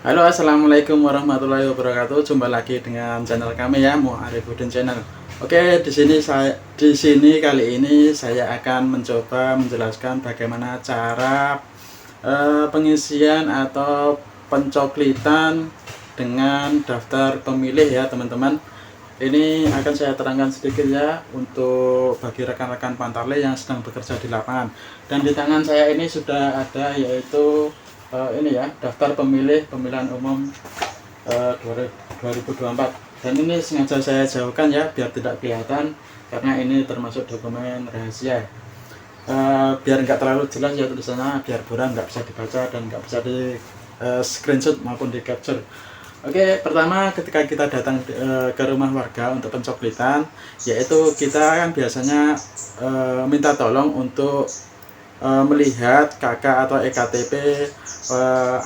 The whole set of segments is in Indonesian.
Halo, assalamualaikum warahmatullahi wabarakatuh. Jumpa lagi dengan channel kami ya, Muarifudin Channel. Oke, di sini kali ini saya akan mencoba menjelaskan bagaimana cara pengisian atau pencoklitan dengan daftar pemilih ya, teman-teman. Ini akan saya terangkan sedikit ya untuk bagi rekan-rekan Pantarlih yang sedang bekerja di lapangan. Dan di tangan saya ini sudah ada yaitu ini ya, daftar pemilih pemilihan umum 2024. Dan ini sengaja saya jauhkan ya biar tidak kelihatan karena ini termasuk dokumen rahasia. Biar nggak terlalu jelas ya tulisannya, biar buram, nggak bisa dibaca dan nggak bisa di screenshot maupun di capture. Oke, pertama ketika kita datang ke rumah warga untuk pencoklitan, yaitu kita kan biasanya minta tolong untuk melihat KK atau EKTP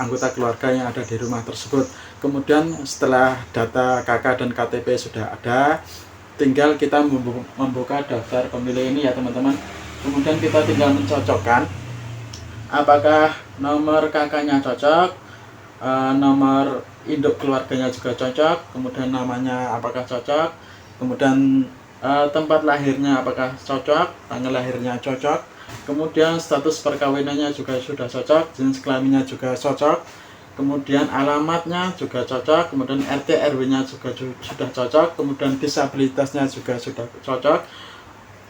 anggota keluarga yang ada di rumah tersebut. Kemudian setelah data KK dan KTP sudah ada, tinggal kita membuka daftar pemilih ini ya teman-teman. Kemudian kita tinggal mencocokkan apakah nomor KK-nya cocok, nomor induk keluarganya juga cocok, kemudian namanya apakah cocok, kemudian tempat lahirnya apakah cocok, tanggal lahirnya cocok, kemudian status perkawinannya juga sudah cocok, jenis kelaminnya juga cocok, kemudian alamatnya juga cocok, kemudian RT RW-nya juga sudah cocok, kemudian disabilitasnya juga sudah cocok,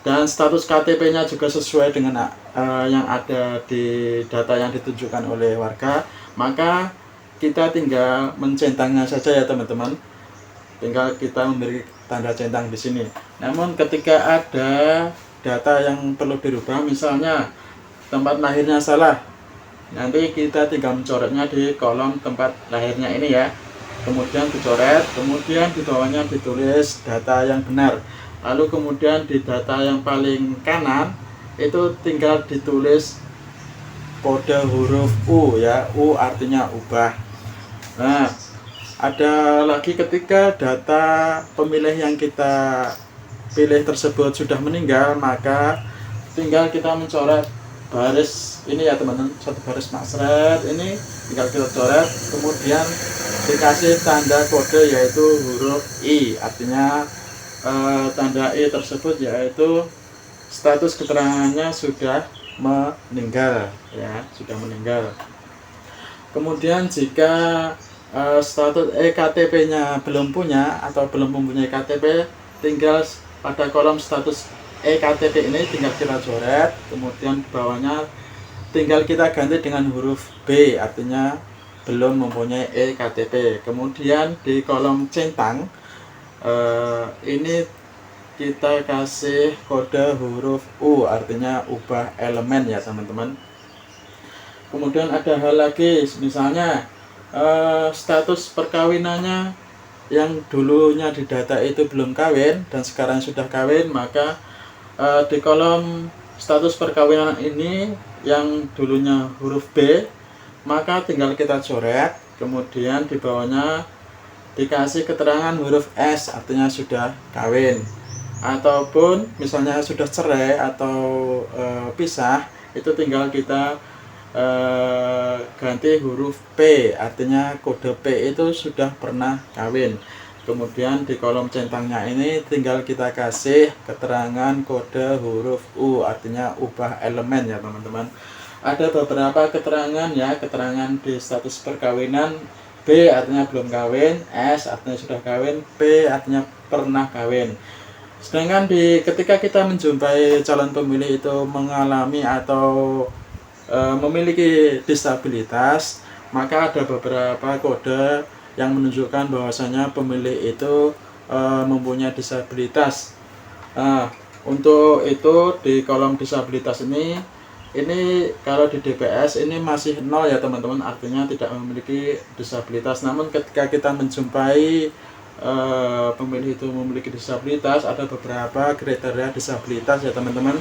dan status KTP-nya juga sesuai dengan yang ada di data yang ditunjukkan oleh warga. Maka kita tinggal mencentangnya saja ya teman-teman. Tinggal kita memberi tanda centang di sini. Namun ketika ada data yang perlu dirubah, misalnya tempat lahirnya salah, nanti kita tinggal mencoretnya di kolom tempat lahirnya ini ya. Kemudian dicoret, kemudian di bawahnya ditulis data yang benar. Lalu kemudian di data yang paling kanan itu tinggal ditulis kode huruf U ya. U artinya ubah. Nah, ada lagi ketika data pemilih yang kita pilih tersebut sudah meninggal, maka tinggal kita mencoret baris ini ya teman-teman, satu baris maksret ini tinggal kita coret, kemudian dikasih tanda kode yaitu huruf I, artinya tanda I tersebut yaitu status keterangannya sudah meninggal ya, sudah meninggal. Kemudian jika status EKTP-nya belum punya atau belum mempunyai KTP, tinggal pada kolom status EKTP ini tinggal kita coret, kemudian bawahnya tinggal kita ganti dengan huruf B, artinya belum mempunyai EKTP. Kemudian di kolom centang ini kita kasih kode huruf U, artinya ubah elemen ya teman-teman. Kemudian ada hal lagi, misalnya status perkawinannya yang dulunya di data itu belum kawin dan sekarang sudah kawin, maka di kolom status perkawinan ini yang dulunya huruf B, maka tinggal kita coret, kemudian di bawahnya dikasih keterangan huruf S, artinya sudah kawin. Ataupun misalnya sudah cerai atau pisah, itu tinggal kita ganti huruf P, artinya kode P itu sudah pernah kawin. Kemudian di kolom centangnya ini tinggal kita kasih keterangan kode huruf U, artinya ubah elemen ya teman-teman. Ada beberapa keterangan ya, keterangan di status perkawinan. B artinya belum kawin, S artinya sudah kawin, P artinya pernah kawin. Sedangkan ketika kita menjumpai calon pemilih itu mengalami atau memiliki disabilitas, maka ada beberapa kode yang menunjukkan bahwasanya pemilih itu mempunyai disabilitas. Untuk itu di kolom disabilitas ini kalau di DPS ini masih 0 ya teman-teman, artinya tidak memiliki disabilitas. Namun ketika kita menjumpai pemilih itu memiliki disabilitas, ada beberapa kriteria disabilitas ya teman-teman.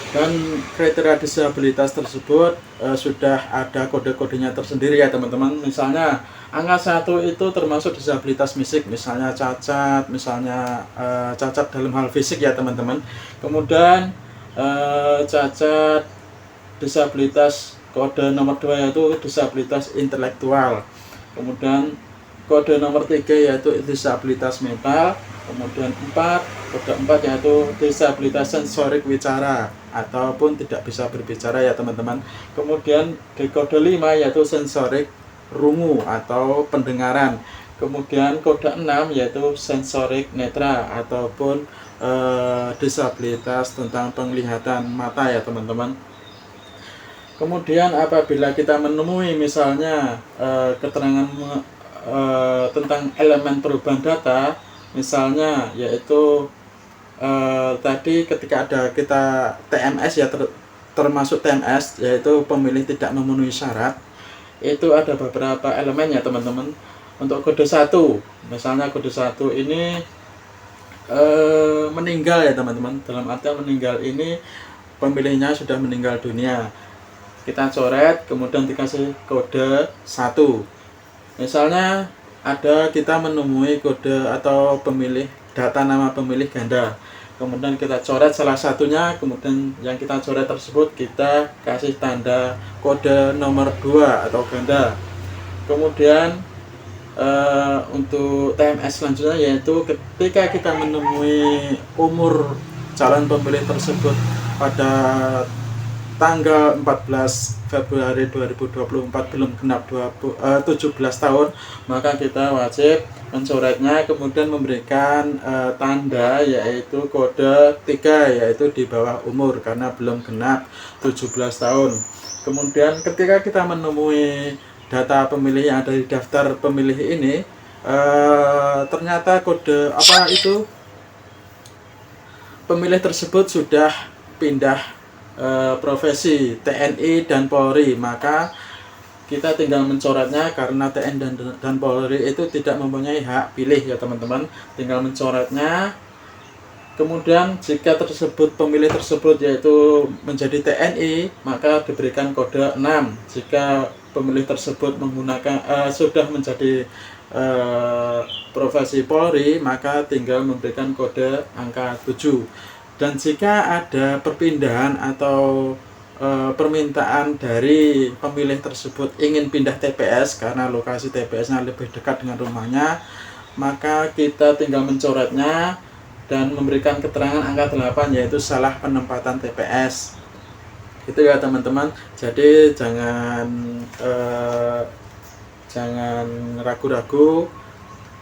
Dan kriteria disabilitas tersebut sudah ada kode-kodenya tersendiri ya teman-teman. Misalnya angka 1 itu termasuk disabilitas fisik, misalnya cacat, misalnya cacat dalam hal fisik ya teman-teman. Kemudian cacat disabilitas kode nomor 2 yaitu disabilitas intelektual. Kemudian kode nomor 3 yaitu disabilitas mental. Kemudian kode 4 yaitu disabilitas sensorik wicara ataupun tidak bisa berbicara ya teman-teman. Kemudian di kode 5 yaitu sensorik rungu atau pendengaran. Kemudian kode 6 yaitu sensorik netra ataupun disabilitas tentang penglihatan mata ya teman-teman. Kemudian apabila kita menemui misalnya keterangan tentang elemen perubahan data, misalnya yaitu tadi ketika ada kita TMS ya, termasuk TMS yaitu pemilih tidak memenuhi syarat, itu ada beberapa elemen ya teman-teman. Untuk kode 1, misalnya kode 1 ini meninggal ya teman-teman. Dalam artian meninggal ini pemilihnya sudah meninggal dunia. Kita coret kemudian dikasih kode 1. Misalnya ada kita menemui kode atau pemilih data nama pemilih ganda, kemudian kita coret salah satunya, kemudian yang kita coret tersebut kita kasih tanda kode nomor 2 atau ganda. Kemudian untuk TMS selanjutnya yaitu ketika kita menemui umur calon pemilih tersebut pada tanggal 14 Februari 2024 belum genap 17 tahun, maka kita wajib mencoretnya kemudian memberikan tanda yaitu kode 3 yaitu di bawah umur karena belum genap 17 tahun. Kemudian ketika kita menemui data pemilih yang ada di daftar pemilih ini ternyata kode pemilih tersebut sudah pindah profesi TNI dan Polri, maka kita tinggal mencoretnya karena TNI dan Polri itu tidak mempunyai hak pilih ya teman-teman, tinggal mencoretnya. Kemudian jika pemilih tersebut yaitu menjadi TNI, maka diberikan kode 6. Jika pemilih tersebut menggunakan sudah menjadi profesi Polri, maka tinggal memberikan kode angka 7. Dan jika ada perpindahan atau permintaan dari pemilih tersebut ingin pindah TPS karena lokasi TPS-nya lebih dekat dengan rumahnya, maka kita tinggal mencoretnya dan memberikan keterangan angka 8 yaitu salah penempatan TPS. Itu ya teman-teman. Jadi jangan ragu-ragu.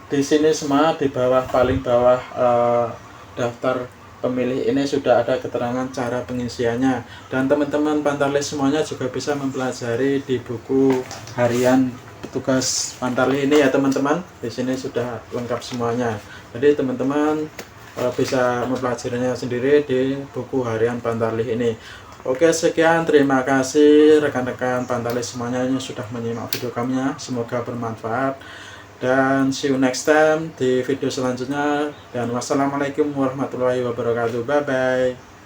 Di sini semua di bawah, paling bawah daftar pemilih ini sudah ada keterangan cara pengisiannya, dan teman-teman Pantarlih semuanya juga bisa mempelajari di buku harian petugas Pantarlih ini ya teman-teman. Di sini sudah lengkap semuanya. Jadi teman-teman bisa mempelajarinya sendiri di buku harian Pantarlih ini. Oke, sekian, terima kasih rekan-rekan Pantarlih semuanya yang sudah menyimak video kami, semoga bermanfaat dan see you next time di video selanjutnya, dan wassalamualaikum warahmatullahi wabarakatuh. Bye bye.